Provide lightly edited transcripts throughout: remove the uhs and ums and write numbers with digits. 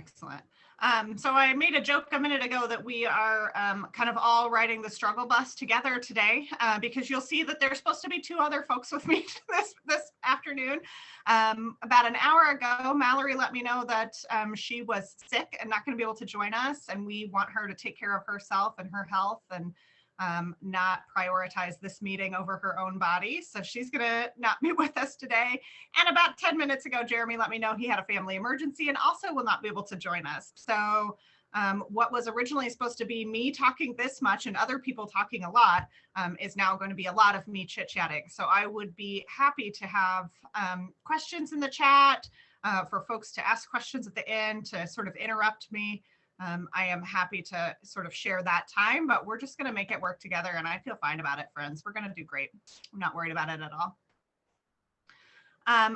Excellent. So I made a joke a minute ago that we are kind of all riding the struggle bus together today, because you'll see that there's supposed to be 2 other folks with me this afternoon. About an hour ago, Mallory let me know that she was sick and not going to be able to join us, and we want her to take care of herself and her health and not prioritize this meeting over her own body. So she's gonna not be with us today. And about 10 minutes ago, Jeremy let me know he had a family emergency and also will not be able to join us. So what was originally supposed to be me talking this much and other people talking a lot is now going to be a lot of me chit-chatting. So I would be happy to have questions in the chat for folks to ask questions at the end to sort of interrupt me. I am happy to sort of share that time, but we're just going to make it work together, and I feel fine about it, friends. We're going to do great. I'm not worried about it at all.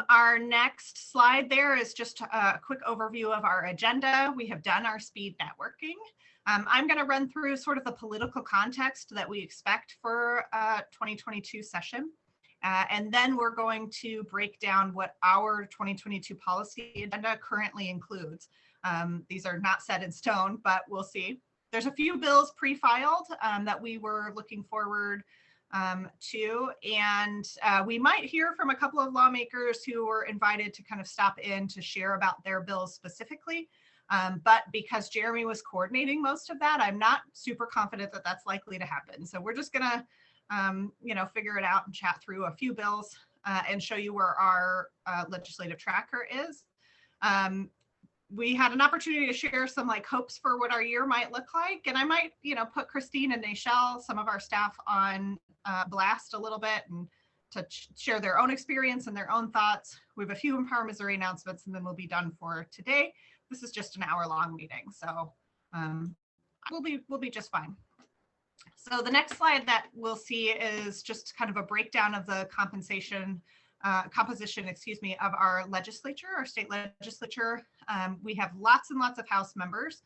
Our next slide there is just a quick overview of our agenda. We have done our speed networking. I'm going to run through sort of the political context that we expect for 2022 session. And then we're going to break down what our 2022 policy agenda currently includes. These are not set in stone, but we'll see. There's a few bills pre-filed that we were looking forward to, and we might hear from a couple of lawmakers who were invited to kind of stop in to share about their bills specifically. But because Jeremy was coordinating most of that, I'm not super confident that that's likely to happen. So we're just gonna, figure it out and chat through a few bills and show you where our legislative tracker is. We had an opportunity to share some hopes for what our year might look like. And I might, put Christine and Nachelle, some of our staff, on blast a little bit and to share their own experience and their own thoughts. We have a few Empower Missouri announcements and then we'll be done for today. This is just an hour-long meeting, so we'll be just fine. So the next slide that we'll see is just kind of a breakdown of the composition, of our legislature, our state legislature. We have lots and lots of House members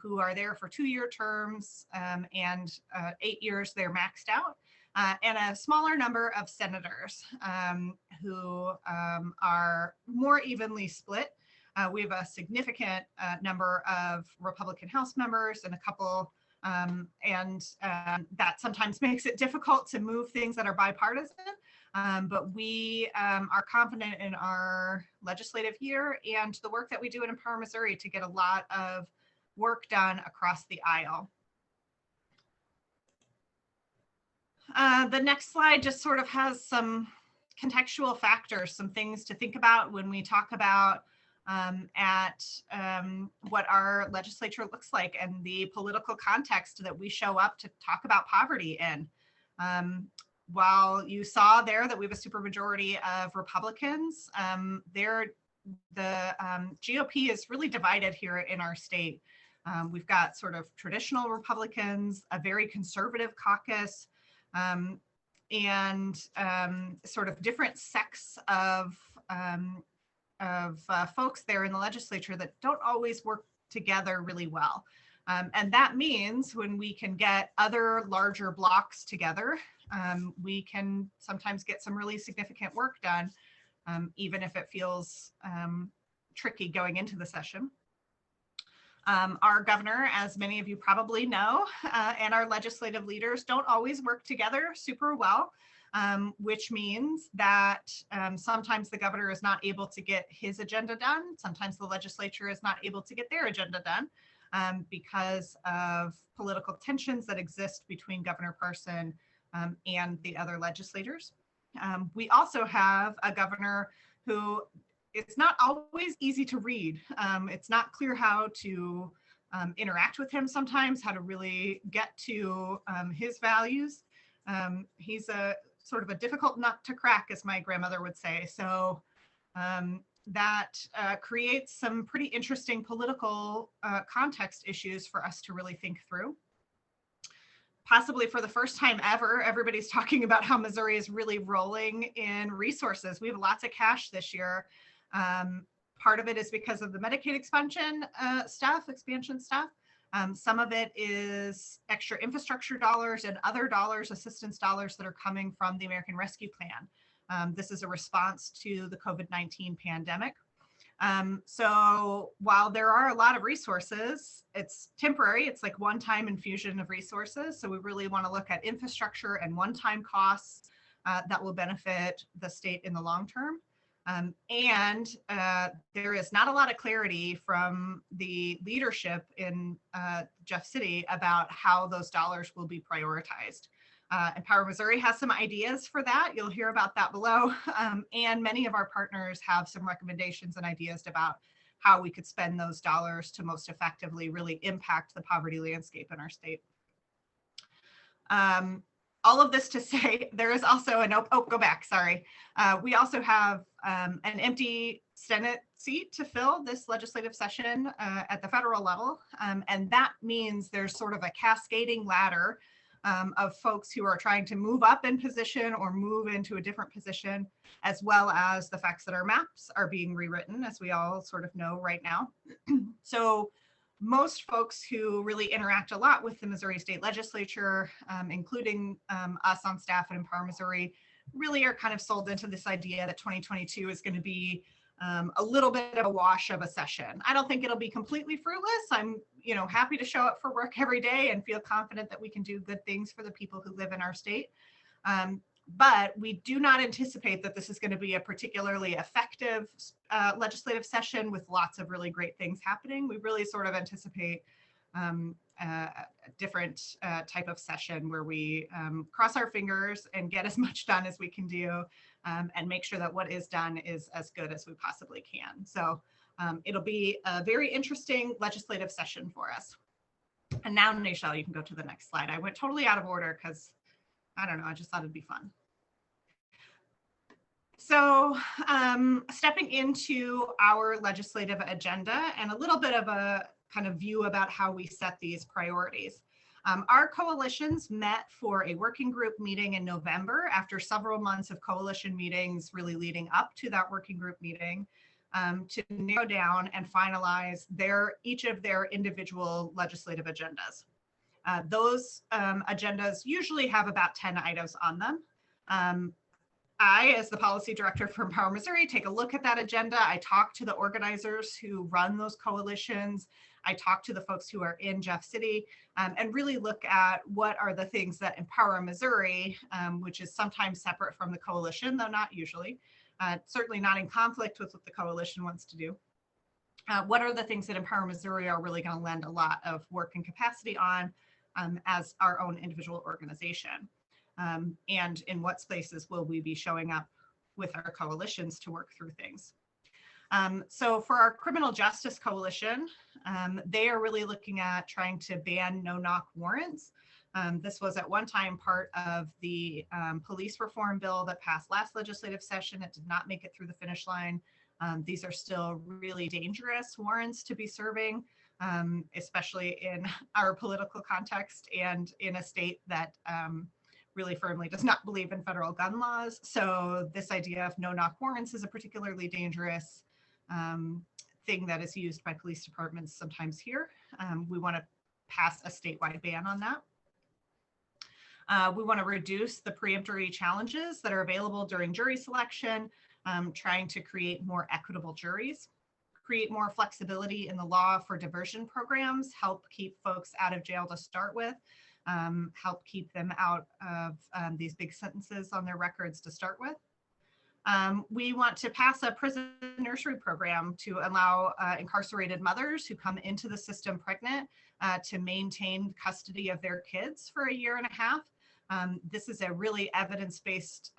who are there for 2-year terms, and 8 years they're maxed out, and a smaller number of senators who are more evenly split. We have a significant number of Republican House members and a couple, that sometimes makes it difficult to move things that are bipartisan. But we are confident in our legislative year and the work that we do in Empower Missouri to get a lot of work done across the aisle. The next slide just sort of has some contextual factors, some things to think about when we talk about what our legislature looks like and the political context that we show up to talk about poverty in. While you saw there that we have a supermajority of Republicans, the GOP is really divided here in our state. We've got sort of traditional Republicans, a very conservative caucus, and sort of different sects of folks there in the legislature that don't always work together really well. And that means when we can get other larger blocks together, we can sometimes get some really significant work done, even if it feels tricky going into the session. Our governor, as many of you probably know, and our legislative leaders don't always work together super well, which means that sometimes the governor is not able to get his agenda done. Sometimes the legislature is not able to get their agenda done because of political tensions that exist between Governor Parson and the other legislators. We also have a governor who it's not always easy to read. It's not clear how to interact with him sometimes, how to really get to his values. He's a sort of a difficult nut to crack, as my grandmother would say. So that creates some pretty interesting political context issues for us to really think through. Possibly for the first time ever, everybody's talking about how Missouri is really rolling in resources. We have lots of cash this year. Part of it is because of the Medicaid expansion stuff. Some of it is extra infrastructure dollars and other dollars, assistance dollars that are coming from the American Rescue Plan. This is a response to the COVID-19 pandemic. So while there are a lot of resources, it's temporary. It's like one-time infusion of resources. So we really want to look at infrastructure and one-time costs that will benefit the state in the long term. And there is not a lot of clarity from the leadership in Jeff City about how those dollars will be prioritized. Empower Missouri has some ideas for that. You'll hear about that below. And many of our partners have some recommendations and ideas about how we could spend those dollars to most effectively really impact the poverty landscape in our state. All of this to say, there is also an, go back, sorry. We also have an empty Senate seat to fill this legislative session at the federal level. And that means there's sort of a cascading ladder of folks who are trying to move up in position or move into a different position, as well as the facts that our maps are being rewritten, as we all sort of know right now. So most folks who really interact a lot with the Missouri State Legislature, including us on staff at Empower Missouri, really are kind of sold into this idea that 2022 is going to be a little bit of a wash of a session. I don't think it'll be completely fruitless. I'm, happy to show up for work every day and feel confident that we can do good things for the people who live in our state. But we do not anticipate that this is going to be a particularly effective legislative session with lots of really great things happening. We really sort of anticipate a different type of session where we cross our fingers and get as much done as we can do and make sure that what is done is as good as we possibly can. So it'll be a very interesting legislative session for us. And now, Nichelle, you can go to the next slide. I went totally out of order because I don't know, I just thought it'd be fun. So stepping into our legislative agenda and a little bit of a kind of view about how we set these priorities. Our coalitions met for a working group meeting in November after several months of coalition meetings really leading up to that working group meeting to narrow down and finalize each of their individual legislative agendas. Those agendas usually have about 10 items on them. I, as the policy director for Empower Missouri, take a look at that agenda. I talk to the organizers who run those coalitions. I talk to the folks who are in Jeff City and really look at what are the things that Empower Missouri, which is sometimes separate from the coalition, though not usually, certainly not in conflict with what the coalition wants to do. What are the things that Empower Missouri are really going to lend a lot of work and capacity on as our own individual organization? And in what spaces will we be showing up with our coalitions to work through things? So for our criminal justice coalition, they are really looking at trying to ban no-knock warrants. This was at one time part of the police reform bill that passed last legislative session. It did not make it through the finish line. These are still really dangerous warrants to be serving, especially in our political context and in a state that really firmly does not believe in federal gun laws. So this idea of no-knock warrants is a particularly dangerous thing that is used by police departments sometimes here. We want to pass a statewide ban on that. We want to reduce the preemptory challenges that are available during jury selection, trying to create more equitable juries, create more flexibility in the law for diversion programs, help keep folks out of jail to start with, help keep them out of these big sentences on their records to start with. We want to pass a prison nursery program to allow incarcerated mothers who come into the system pregnant to maintain custody of their kids for a year and a half. This is a really evidence-based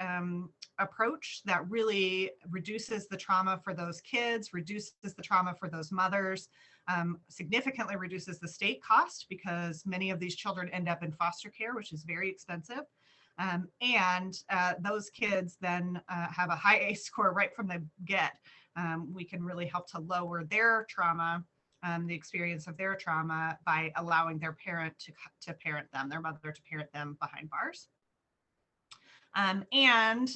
approach that really reduces the trauma for those kids, reduces the trauma for those mothers, significantly reduces the state cost because many of these children end up in foster care, which is very expensive. And those kids then have a high ACE score right from the get. We can really help to lower their trauma, the experience of their trauma by allowing their parent to parent them, their mother to parent them behind bars. And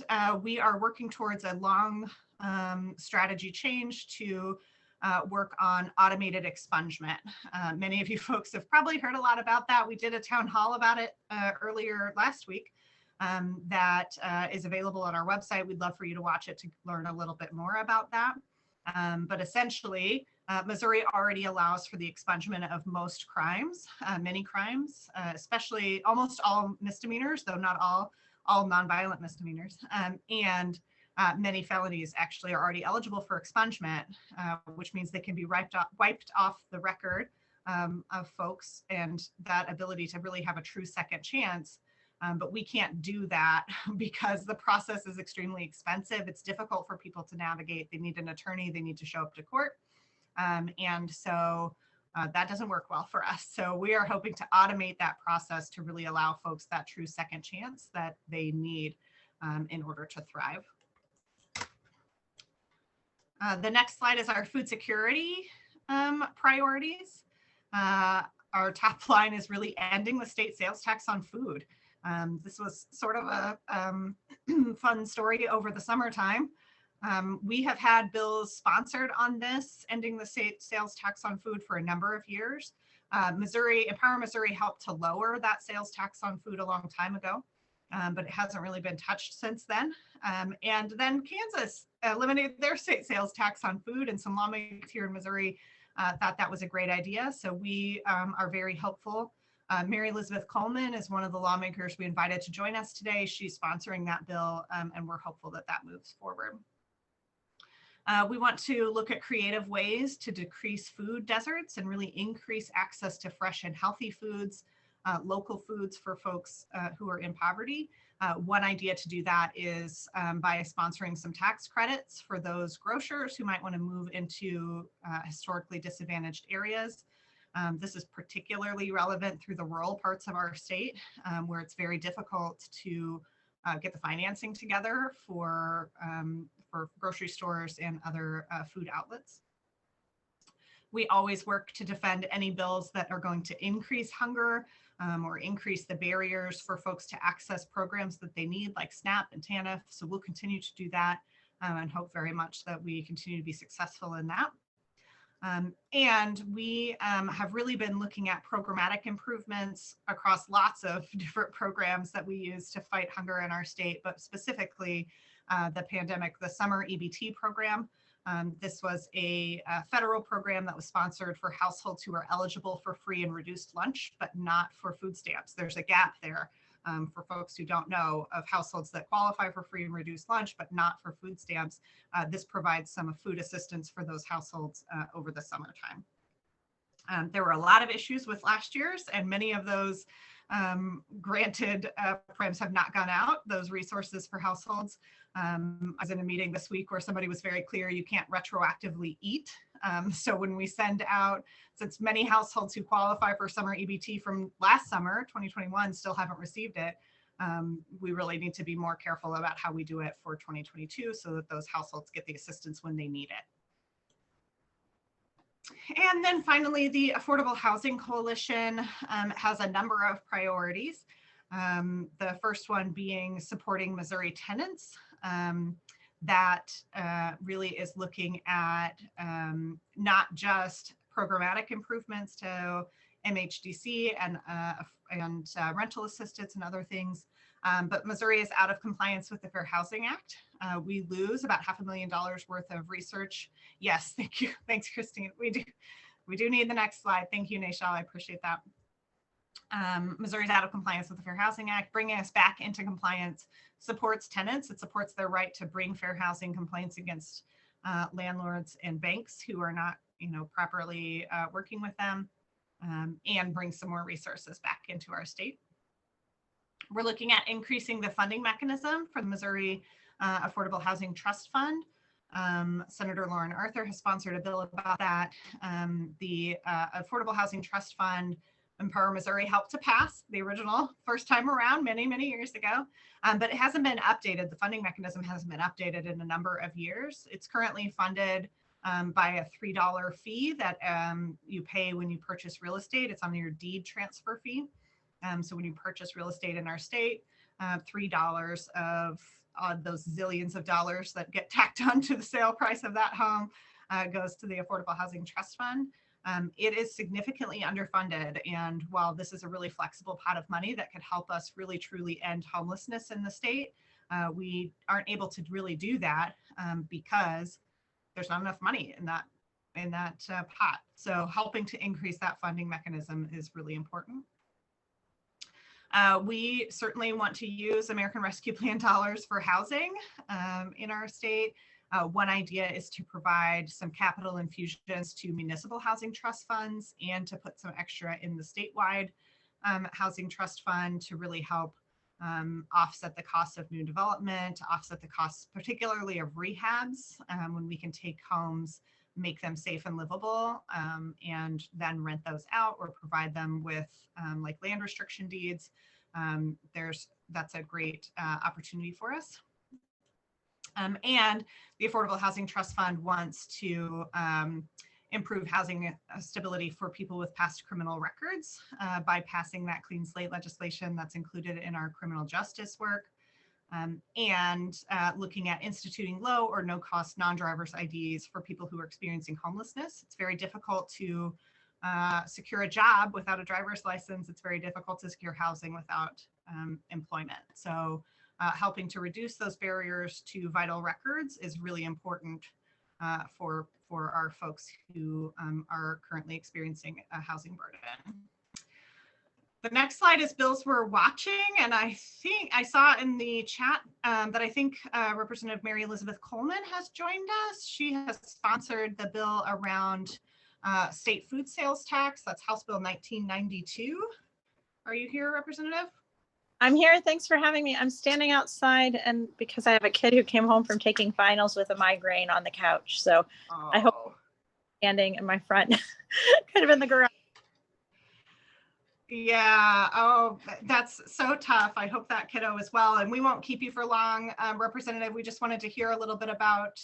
we are working towards a long strategy change to work on automated expungement. Many of you folks have probably heard a lot about that. We did a town hall about it earlier last week. That is available on our website. We'd love for you to watch it to learn a little bit more about that. But essentially, Missouri already allows for the expungement of most crimes, many crimes, especially almost all misdemeanors, though not all nonviolent misdemeanors, and many felonies actually are already eligible for expungement, which means they can be wiped off the record of folks, and that ability to really have a true second chance. But we can't do that because the process is extremely expensive. It's difficult for people to navigate. They need an attorney, they need to show up to court. And so that doesn't work well for us. So we are hoping to automate that process to really allow folks that true second chance that they need in order to thrive. The next slide is our food security priorities. Our top line is really ending the state sales tax on food. This was sort of a fun story over the summertime. We have had bills sponsored on this, ending the state sales tax on food, for a number of years. Empower Missouri helped to lower that sales tax on food a long time ago, but it hasn't really been touched since then. And then Kansas eliminated their state sales tax on food, and some lawmakers here in Missouri thought that was a great idea. So we are very hopeful. Mary Elizabeth Coleman is one of the lawmakers we invited to join us today. She's sponsoring that bill, and we're hopeful that that moves forward. We want to look at creative ways to decrease food deserts and really increase access to fresh and healthy foods, local foods for folks who are in poverty. One idea to do that is by sponsoring some tax credits for those grocers who might want to move into historically disadvantaged areas. This is particularly relevant through the rural parts of our state, where it's very difficult to get the financing together for grocery stores and other food outlets. We always work to defend any bills that are going to increase hunger or increase the barriers for folks to access programs that they need, like SNAP and TANF. So we'll continue to do that and hope very much that we continue to be successful in that. And we have really been looking at programmatic improvements across lots of different programs that we use to fight hunger in our state, but specifically the summer EBT program. This was a federal program that was sponsored for households who are eligible for free and reduced lunch, but not for food stamps. There's a gap there for folks who don't know, of households that qualify for free and reduced lunch, but not for food stamps. This provides some food assistance for those households over the summertime. There were a lot of issues with last year's, and many of those granted programs have not gone out, those resources for households. I was in a meeting this week where somebody was very clear, you can't retroactively eat. So when we send out, since many households who qualify for summer EBT from last summer, 2021, still haven't received it, we really need to be more careful about how we do it for 2022 so that those households get the assistance when they need it. And then finally, the Affordable Housing Coalition has a number of priorities. The first one being supporting Missouri tenants. That really is looking at not just programmatic improvements to MHDC and rental assistance and other things, but Missouri is out of compliance with the Fair Housing Act. We lose about $500,000 worth of research. Yes, thank you. Thanks, Christine. We do need the next slide. Thank you, Nashal. I appreciate that. Missouri's out of compliance with the Fair Housing Act. Bringing us back into compliance supports tenants. It supports their right to bring fair housing complaints against landlords and banks who are not, properly working with them, and bring some more resources back into our state. We're looking at increasing the funding mechanism for the Missouri Affordable Housing Trust Fund. Senator Lauren Arthur has sponsored a bill about that. The Affordable Housing Trust Fund, Empower Missouri helped to pass the original first time around many, many years ago, but it hasn't been updated. The funding mechanism hasn't been updated in a number of years. It's currently funded by a $3 fee that you pay when you purchase real estate. It's on your deed transfer fee. So when you purchase real estate in our state, $3 of those zillions of dollars that get tacked onto the sale price of that home goes to the Affordable Housing Trust Fund. It is significantly underfunded, and while this is a really flexible pot of money that could help us really truly end homelessness in the state, we aren't able to really do that because there's not enough money in that pot. So helping to increase that funding mechanism is really important. We certainly want to use American Rescue Plan dollars for housing in our state. One idea is to provide some capital infusions to municipal housing trust funds and to put some extra in the statewide housing trust fund to really help offset the cost of new development, to offset the costs particularly of rehabs when we can take homes, make them safe and livable, and then rent those out or provide them with like land restriction deeds. That's a great opportunity for us. And the Affordable Housing Trust Fund wants to improve housing stability for people with past criminal records by passing that clean slate legislation that's included in our criminal justice work, and looking at instituting low or no cost non-driver's IDs for people who are experiencing homelessness. It's very difficult to secure a job without a driver's license. It's very difficult to secure housing without employment. So helping to reduce those barriers to vital records is really important for our folks who are currently experiencing a housing burden. The next slide is bills we're watching, and I think I saw in the chat that I think Representative Mary Elizabeth Coleman has joined us. She has sponsored the bill around state food sales tax. That's House Bill 1992. Are you here, Representative? I'm here. Thanks for having me. I'm standing outside, and because I have a kid who came home from taking finals with a migraine on the couch. So I hope standing in my front, kind of in the garage. Yeah. Oh, that's so tough. I hope that kiddo is well, and we won't keep you for long. Representative, we just wanted to hear a little bit about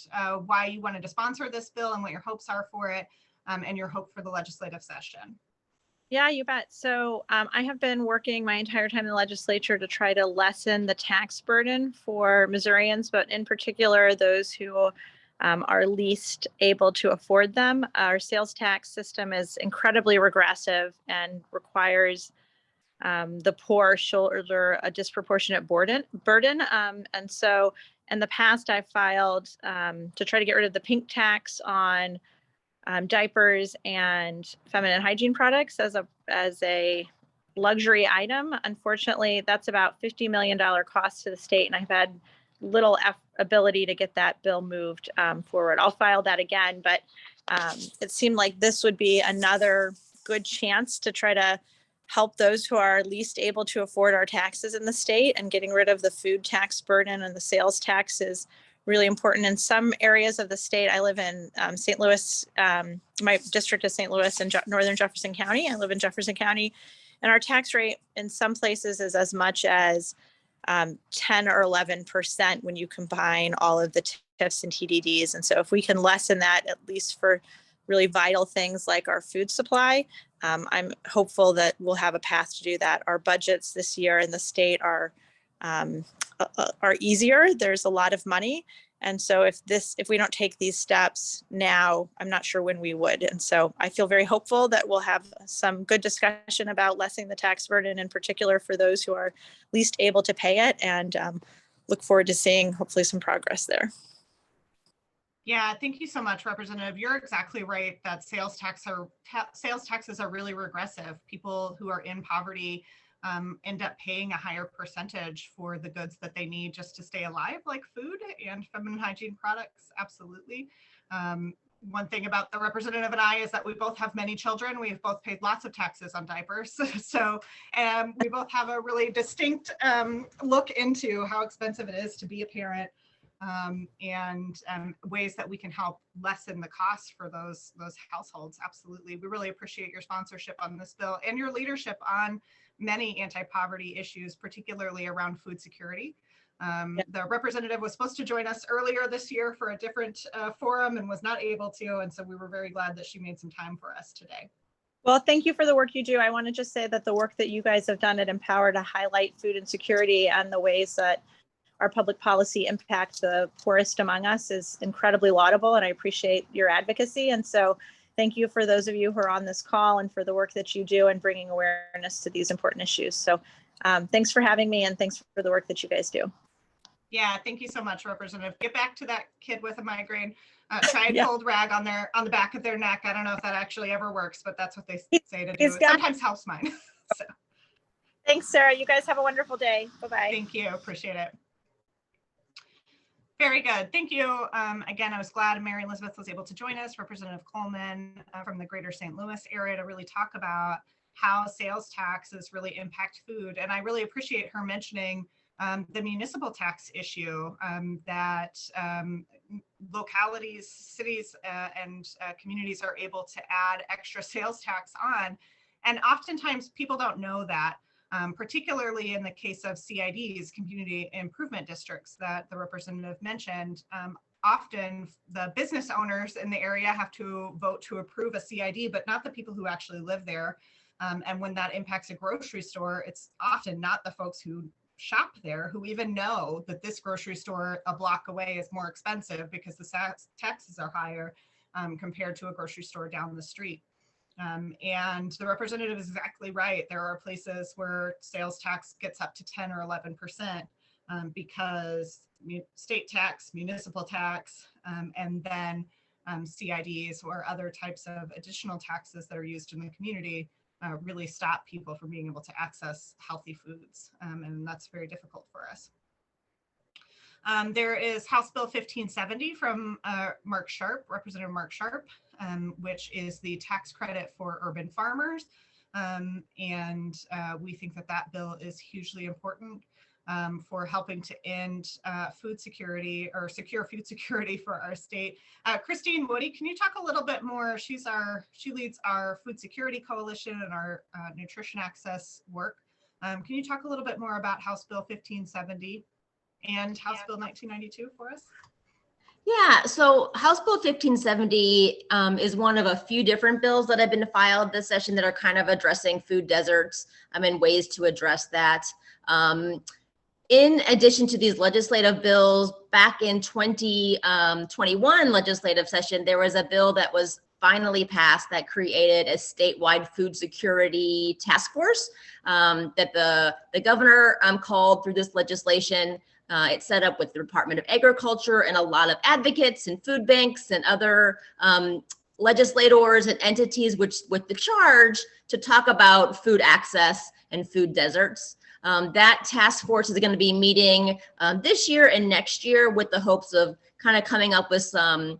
why you wanted to sponsor this bill and what your hopes are for it, and your hope for the legislative session. Yeah, you bet. So I have been working my entire time in the legislature to try to lessen the tax burden for Missourians, but in particular, those who are least able to afford them. Our sales tax system is incredibly regressive and requires the poor shoulder a disproportionate burden. And so in the past, I filed to try to get rid of the pink tax on diapers and feminine hygiene products as a luxury item. Unfortunately, that's about $50 million cost to the state, and I've had little ability to get that bill moved forward. I'll file that again, but it seemed like this would be another good chance to try to help those who are least able to afford our taxes in the state, and getting rid of the food tax burden and the sales tax is really important. In some areas of the state, I live in St. Louis, my district is St. Louis and northern Jefferson County. I live in Jefferson County, and our tax rate in some places is as much as 10 or 11% when you combine all of the TIFs and TDDs. And so if we can lessen that, at least for really vital things like our food supply, I'm hopeful that we'll have a path to do that. Our budgets this year in the state are easier. There's a lot of money. And so if we don't take these steps now, I'm not sure when we would. And so I feel very hopeful that we'll have some good discussion about lessening the tax burden, in particular for those who are least able to pay it, and look forward to seeing hopefully some progress there. Yeah, thank you so much, Representative. You're exactly right that sales taxes are really regressive. People who are in poverty end up paying a higher percentage for the goods that they need just to stay alive, like food and feminine hygiene products. Absolutely. One thing about the representative and I is that we both have many children. We've both paid lots of taxes on diapers. So we both have a really distinct look into how expensive it is to be a parent, and ways that we can help lessen the cost for those households. Absolutely. We really appreciate your sponsorship on this bill and your leadership on many anti-poverty issues, particularly around food security. The representative was supposed to join us earlier this year for a different forum and was not able to. And so we were very glad that she made some time for us today. Well, thank you for the work you do. I want to just say that the work that you guys have done at Empower to highlight food insecurity and the ways that our public policy impact the poorest among us is incredibly laudable, and I appreciate your advocacy. And so thank you for those of you who are on this call and for the work that you do and bringing awareness to these important issues. So thanks for having me, and thanks for the work that you guys do. Yeah, thank you so much, Representative. Get back to that kid with a migraine. triangle rag on the back of their neck. I don't know if that actually ever works, but that's what they say to do. He's It got- sometimes helps mine. So, Thanks, Sarah. You guys have a wonderful day. Bye-bye. thank you. Appreciate it. Very good. Thank you. Again, I was glad Mary Elizabeth was able to join us, Representative Coleman from the greater St. Louis area, to really talk about how sales taxes really impact food. And I really appreciate her mentioning the municipal tax issue that localities, cities, and communities are able to add extra sales tax on. And oftentimes people don't know that. Particularly in the case of CIDs, community improvement districts, that the representative mentioned, often the business owners in the area have to vote to approve a CID, but not the people who actually live there. And when that impacts a grocery store, it's often not the folks who shop there who even know that this grocery store a block away is more expensive because the taxes are higher compared to a grocery store down the street. And the representative is exactly right. There are places where sales tax gets up to 10 or 11% because state tax, municipal tax, and then CIDs or other types of additional taxes that are used in the community really stop people from being able to access healthy foods. And that's very difficult for us. There is House Bill 1570 from Mark Sharp, Representative Mark Sharp, which is the tax credit for urban farmers. And we think that that bill is hugely important for helping to end food security or secure food security for our state. Christine Woody, can you talk a little bit more? She leads our food security coalition and our nutrition access work. Can you talk a little bit more about House Bill 1570 and House Bill 1992 for us? Yeah, so House Bill 1570 is one of a few different bills that have been filed this session that are kind of addressing food deserts and ways to address that. In addition to these legislative bills, back in 2021 legislative session, there was a bill that was finally passed that created a statewide food security task force that the governor called through this legislation. It's set up with the Department of Agriculture and a lot of advocates and food banks and other legislators and entities with the charge to talk about food access and food deserts. That task force is going to be meeting this year and next year with the hopes of kind of coming up with some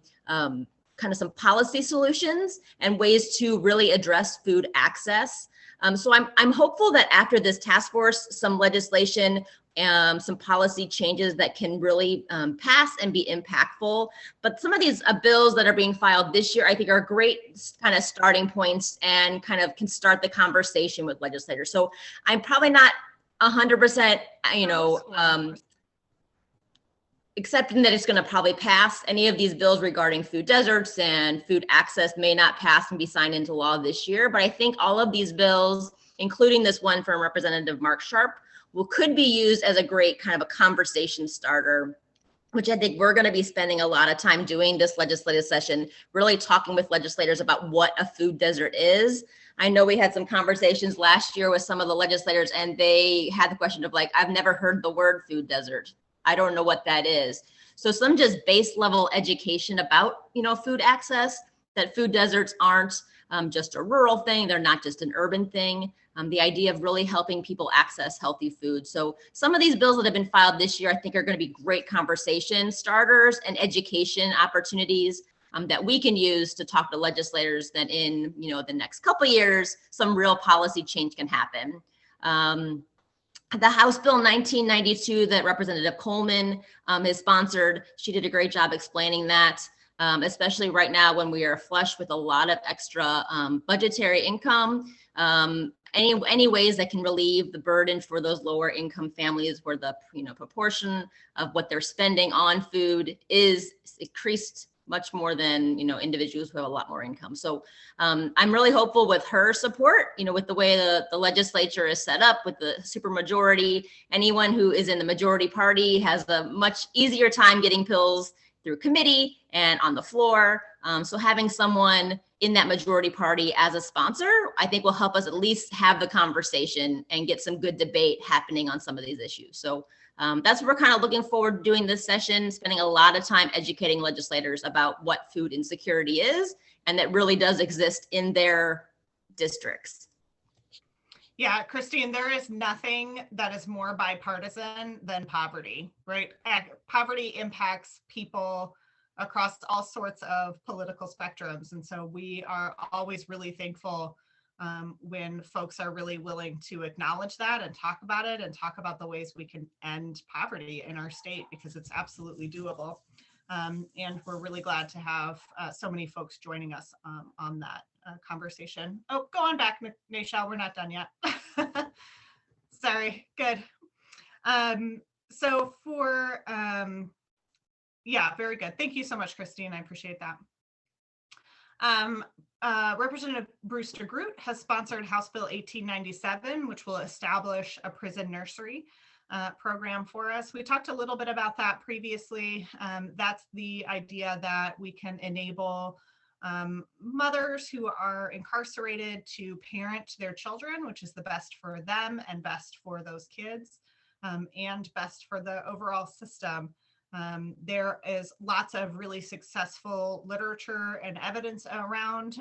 policy solutions and ways to really address food access. So I'm hopeful that after this task force, some legislation, some policy changes that can really pass and be impactful. But some of these bills that are being filed this year, I think, are great kind of starting points and kind of can start the conversation with legislators. So I'm probably not 100%, accepting that it's going to probably pass. Any of these bills regarding food deserts and food access may not pass and be signed into law this year. But I think all of these bills, including this one from Representative Mark Sharp, could be used as a great kind of a conversation starter, which I think we're going to be spending a lot of time doing this legislative session, really talking with legislators about what a food desert is. I know we had some conversations last year with some of the legislators, and they had the question of like, I've never heard the word food desert. I don't know what that is. So some just base level education about, food access, that food deserts aren't just a rural thing. They're not just an urban thing. The idea of really helping people access healthy food. So some of these bills that have been filed this year, I think are going to be great conversation starters and education opportunities that we can use to talk to legislators that in, the next couple of years, some real policy change can happen. The House Bill 1992 that Representative Coleman has sponsored, she did a great job explaining that, especially right now when we are flush with a lot of extra budgetary income. Any ways that can relieve the burden for those lower income families where the proportion of what they're spending on food is increased much more than individuals who have a lot more income. So I'm really hopeful with her support, with the way the legislature is set up with the supermajority. Anyone who is in the majority party has a much easier time getting bills through committee and on the floor. So having someone in that majority party as a sponsor, I think will help us at least have the conversation and get some good debate happening on some of these issues. So That's what we're kind of looking forward to doing this session, spending a lot of time educating legislators about what food insecurity is, and that really does exist in their districts. Yeah, Christine, there is nothing that is more bipartisan than poverty, right? Poverty impacts people across all sorts of political spectrums. And so we are always really thankful when folks are really willing to acknowledge that and talk about it and talk about the ways we can end poverty in our state, because it's absolutely doable. And we're really glad to have so many folks joining us on that conversation. Oh, go on back, Nashelle, we're not done yet. Sorry, good. So for, yeah, very good. Thank you so much, Christine, I appreciate that. Representative Brewster Groot has sponsored House Bill 1897, which will establish a prison nursery program for us. We talked a little bit about that previously. That's the idea that we can enable mothers who are incarcerated to parent their children, which is the best for them and best for those kids, and best for the overall system. There is lots of really successful literature and evidence around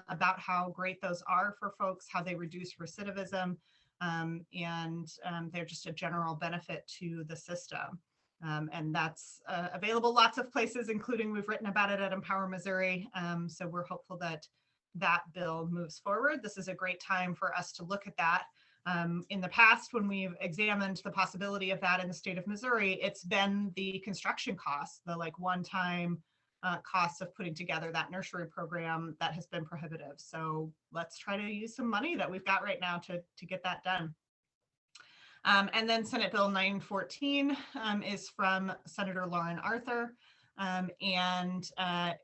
about how great those are for folks, how they reduce recidivism, and they're just a general benefit to the system. And that's available lots of places, including we've written about it at Empower Missouri. So we're hopeful that that bill moves forward. This is a great time for us to look at that. In the past, when we've examined the possibility of that in the state of Missouri, it's been the construction costs, the like one-time costs of putting together that nursery program that has been prohibitive. So let's try to use some money that we've got right now to get that done. And then Senate Bill 914 is from Senator Lauren Arthur, and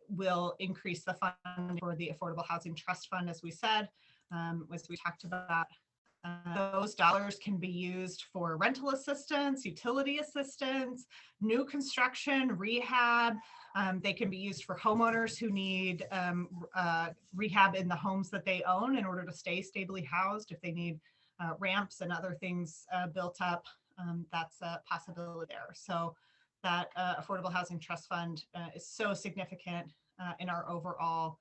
will increase the fund for the Affordable Housing Trust Fund, as we said, as we talked about. Those dollars can be used for rental assistance, utility assistance, new construction, rehab. They can be used for homeowners who need rehab in the homes that they own in order to stay stably housed. If they need ramps and other things built up, that's a possibility there. So that Affordable Housing Trust Fund is so significant in our overall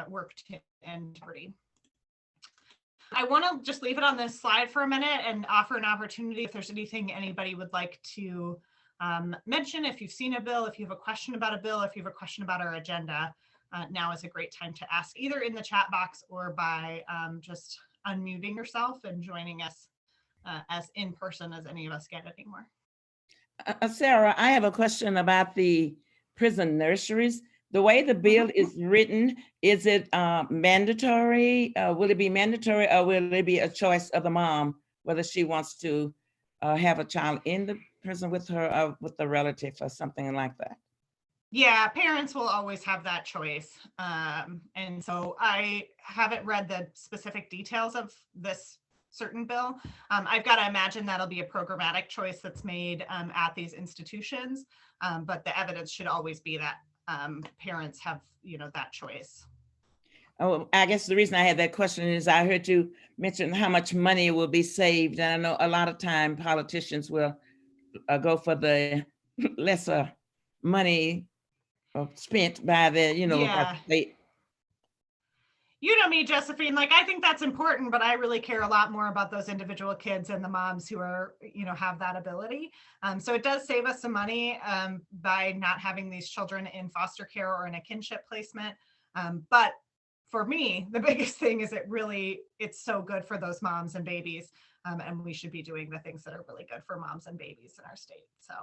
work to end poverty. I want to just leave it on this slide for a minute and offer an opportunity if there's anything anybody would like to mention. If you've seen a bill, if you have a question about a bill, if you have a question about our agenda, now is a great time to ask, either in the chat box or by just unmuting yourself and joining us as in person as any of us get anymore. Sarah, I have a question about the prison nurseries. The way the bill is written, is it mandatory? Will it be mandatory, or will it be a choice of the mom, whether she wants to have a child in the prison with her or with a relative or something like that? Yeah, parents will always have that choice. And so I haven't read the specific details of this certain bill. I've got to imagine that'll be a programmatic choice that's made at these institutions. But the evidence should always be that parents have, that choice. Oh, I guess the reason I had that question is I heard you mention how much money will be saved. And I know a lot of time politicians will go for the lesser money spent by the, by the state. You know me, Josephine, I think that's important, but I really care a lot more about those individual kids and the moms who are, have that ability. So it does save us some money by not having these children in foster care or in a kinship placement. But for me, the biggest thing is it's so good for those moms and babies. And we should be doing the things that are really good for moms and babies in our state. So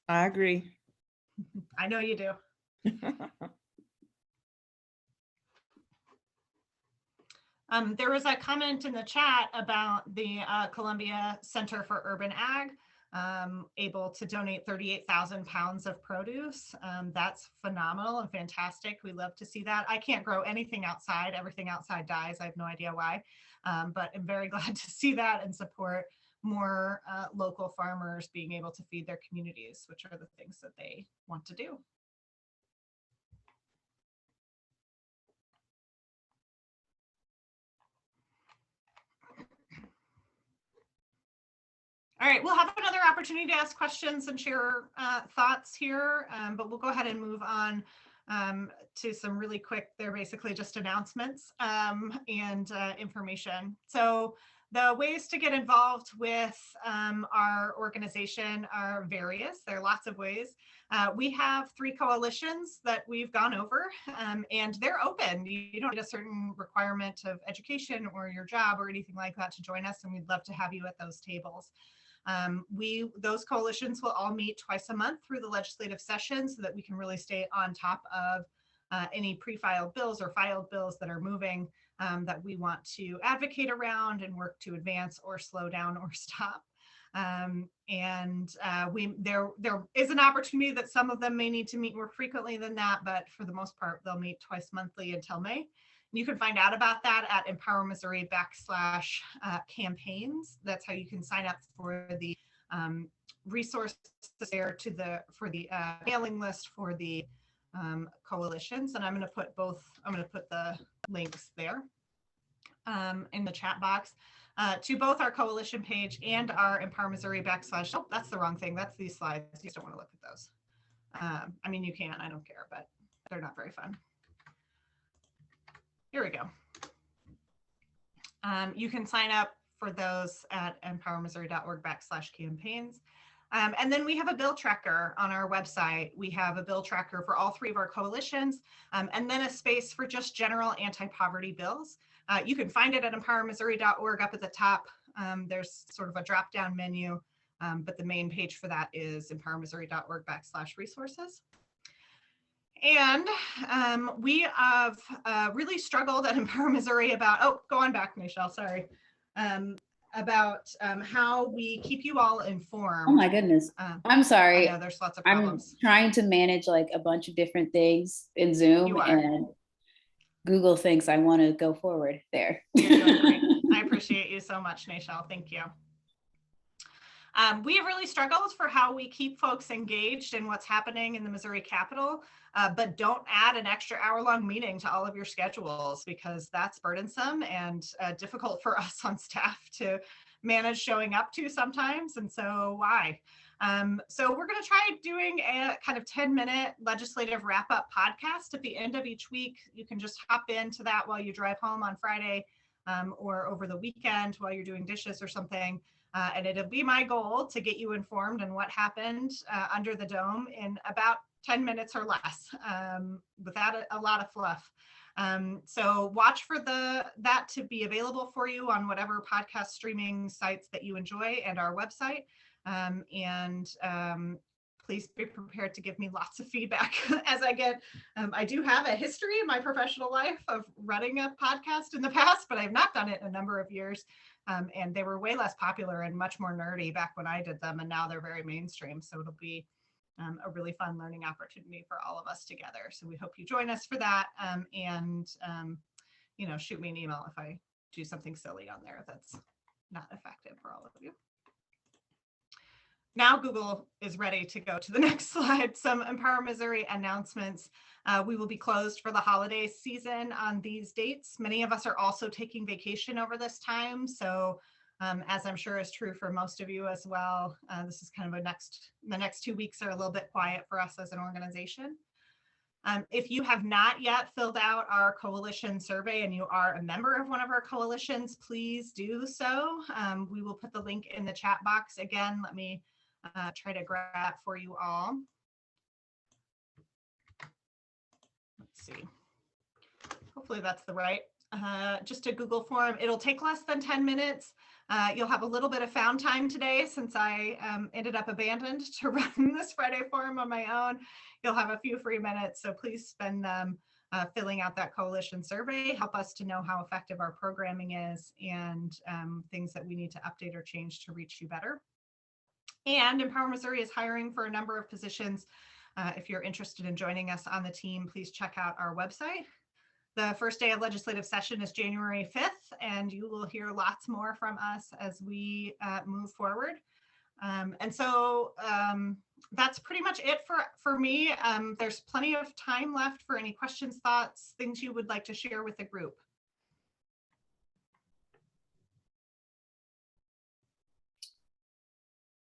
I agree. I know you do. There was a comment in the chat about the Columbia Center for Urban Ag able to donate 38,000 pounds of produce. That's phenomenal and fantastic. We love to see that. I can't grow anything outside. Everything outside dies. I have no idea why, but I'm very glad to see that and support more local farmers being able to feed their communities, which are the things that they want to do. All All right, we'll have another opportunity to ask questions and share thoughts here, but we'll go ahead and move on to some really quick, they're basically just announcements and information. So the ways to get involved with our organization are various. There are lots of ways. We have 3 coalitions that we've gone over, and they're open. You don't need a certain requirement of education or your job or anything like that to join us, and we'd love to have you at those tables. Those coalitions will all meet twice a month through the legislative session so that we can really stay on top of any pre-filed bills or filed bills that are moving that we want to advocate around and work to advance or slow down or stop. There is an opportunity that some of them may need to meet more frequently than that, but for the most part, they'll meet twice monthly until May. You can find out about that at empowermissouri.com/campaigns. That's how you can sign up for the resources there for the mailing list for the coalitions. And I'm going to put the links there in the chat box to both our coalition page and our Empower Missouri / oh, that's the wrong thing. That's these slides. You just don't want to look at those. I mean, you can, I don't care, but they're not very fun. Here we go. You can sign up for those at empowermissouri.org/campaigns. And then we have a bill tracker on our website. We have a bill tracker for all 3 of our coalitions, and then a space for just general anti-poverty bills. You can find it at empowermissouri.org up at the top. There's sort of a drop-down menu, but the main page for that is empowermissouri.org/resources. And we have really struggled at Empower Missouri about, oh, go on back, Michelle, sorry, about how we keep you all informed. Oh my goodness. I'm sorry. I know there's lots of problems. I'm trying to manage like a bunch of different things in Zoom, and Google thinks I want to go forward there. You're doing great. I appreciate you so much, Nashelle. Thank you. We have really struggled for how we keep folks engaged in what's happening in the Missouri Capitol, but don't add an extra hour-long meeting to all of your schedules, because that's burdensome and difficult for us on staff to manage showing up to sometimes. And so why? So we're going to try doing a kind of 10-minute legislative wrap-up podcast at the end of each week. You can just hop into that while you drive home on Friday or over the weekend while you're doing dishes or something. And it'll be my goal to get you informed on what happened under the dome in about 10 minutes or less, without a lot of fluff. So watch for that to be available for you on whatever podcast streaming sites that you enjoy and our website. Please be prepared to give me lots of feedback as I get, I do have a history in my professional life of running a podcast in the past, but I've not done it in a number of years. And they were way less popular and much more nerdy back when I did them, and now they're very mainstream. So it'll be a really fun learning opportunity for all of us together. So we hope you join us for that, you know, shoot me an email if I do something silly on there that's not effective for all of you. Now Google is ready to go to the next slide. Some Empower Missouri announcements. We will be closed for the holiday season on these dates. Many of us are also taking vacation over this time. So as I'm sure is true for most of you as well, this is kind of the next 2 weeks are a little bit quiet for us as an organization. If you have not yet filled out our coalition survey and you are a member of one of our coalitions, please do so. We will put the link in the chat box. Again, let me try to grab for you all. Let's see. Hopefully that's the right. Just a Google form. It'll take less than 10 minutes. You'll have a little bit of found time today since I ended up abandoned to run this Friday forum on my own. You'll have a few free minutes, so please spend them filling out that coalition survey. Help us to know how effective our programming is and things that we need to update or change to reach you better. And Empower Missouri is hiring for a number of positions. If you're interested in joining us on the team, please check out our website. The first day of legislative session is January 5th, and you will hear lots more from us as we move forward. And so that's pretty much it for me. There's plenty of time left for any questions, thoughts, things you would like to share with the group.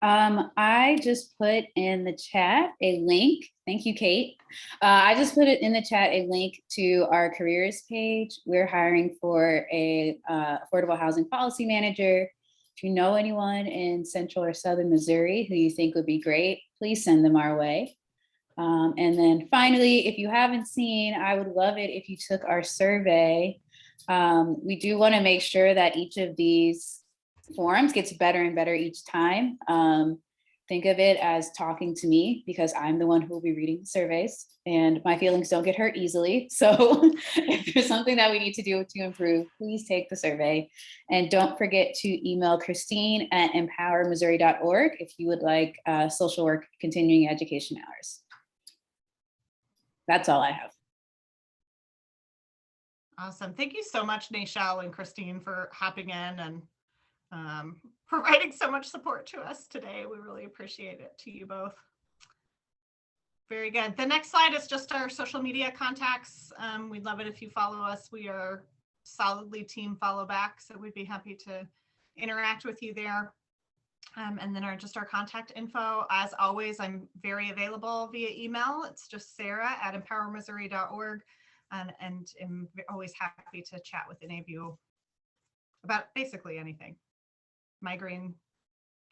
I just put in the chat a link. Thank you, Kate. I just put it in the chat a link to our careers page. We're hiring for a affordable housing policy manager. If you know anyone in Central or Southern Missouri who you think would be great, please send them our way. And then finally, if you haven't seen, I would love it if you took our survey. We do want to make sure that each of these forums gets better and better each time. Think of it as talking to me because I'm the one who will be reading the surveys and my feelings don't get hurt easily. So if there's something that we need to do to improve, please take the survey. And don't forget to email Christine at empowermissouri.org if you would like social work continuing education hours. That's all I have. Awesome. Thank you so much, Nashel and Christine, for hopping in and providing so much support to us today. We really appreciate it, to you both. Very good. The next slide is just our social media contacts. We'd love it if you follow us. We are solidly team follow back, so we'd be happy to interact with you there. And then our contact info. As always, I'm very available via email. It's just sarah@empowermissouri.org. And I'm always happy to chat with any of you about basically anything, migraine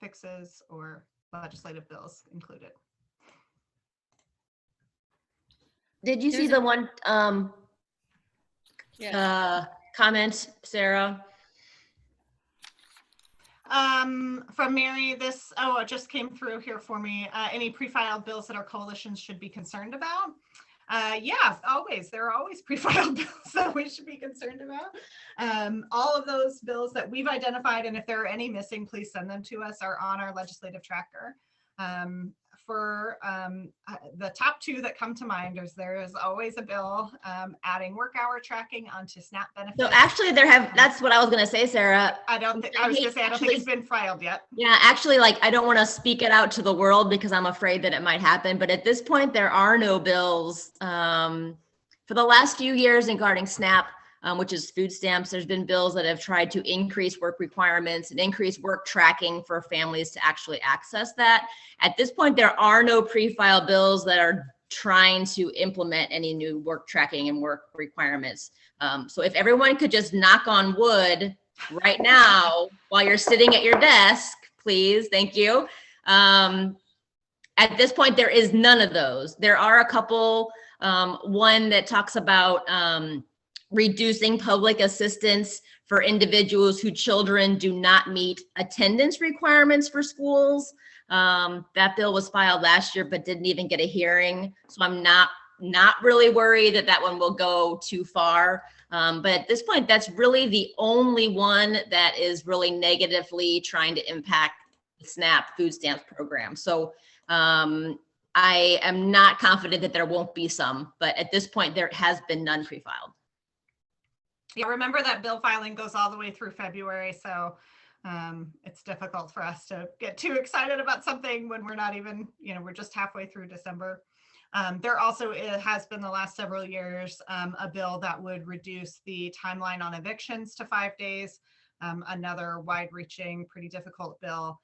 fixes or legislative bills included. Did you see the one comment, Sarah? From Mary, this, it just came through here for me. Any pre-filed bills that our coalitions should be concerned about? Yeah, always. There are always pre-filed bills that we should be concerned about. All of those bills that we've identified, and if there are any missing, please send them to us, are on our legislative tracker. For the top two that come to mind is there is always a bill adding work hour tracking onto SNAP benefits. So actually that's what I was going to say, Sarah. I don't think it's been filed yet. Yeah, actually, I don't want to speak it out to the world because I'm afraid that it might happen. But at this point, there are no bills. For the last few years regarding SNAP, which is food stamps, there's been bills that have tried to increase work requirements and increase work tracking for families to actually access that. At this point, there are no pre-filed bills that are trying to implement any new work tracking and work requirements. So if everyone could just knock on wood right now while you're sitting at your desk, please, thank you. At this point, there is none of those. There are a couple, one that talks about reducing public assistance for individuals whose children do not meet attendance requirements for schools. That bill was filed last year, but didn't even get a hearing. So I'm not really worried that one will go too far. But at this point, that's really the only one that is really negatively trying to impact the SNAP food stamps program. So I am not confident that there won't be some, but at this point, there has been none pre-filed. Yeah, remember that bill filing goes all the way through February, so it's difficult for us to get too excited about something when we're not even, we're just halfway through December. There also has been the last several years a bill that would reduce the timeline on evictions to 5 days, another wide-reaching, pretty difficult bill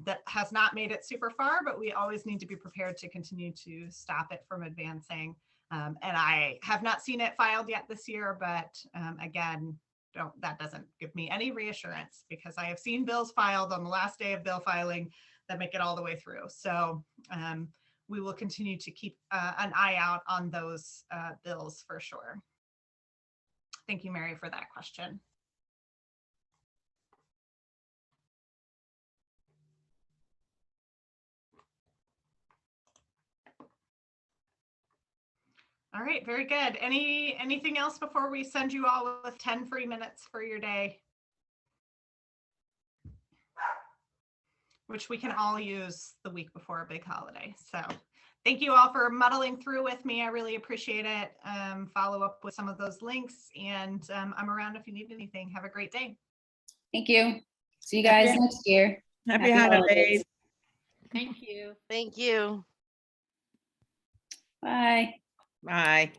that has not made it super far, but we always need to be prepared to continue to stop it from advancing. And I have not seen it filed yet this year, but again, that doesn't give me any reassurance because I have seen bills filed on the last day of bill filing that make it all the way through. So we will continue to keep an eye out on those bills for sure. Thank you, Mary, for that question. All right, very good. Anything else before we send you all with 10 free minutes for your day? Which we can all use the week before a big holiday. So thank you all for muddling through with me. I really appreciate it. Follow up with some of those links and I'm around if you need anything. Have a great day. Thank you. See you guys next year. Happy holidays. Thank you. Thank you. Bye. Bye.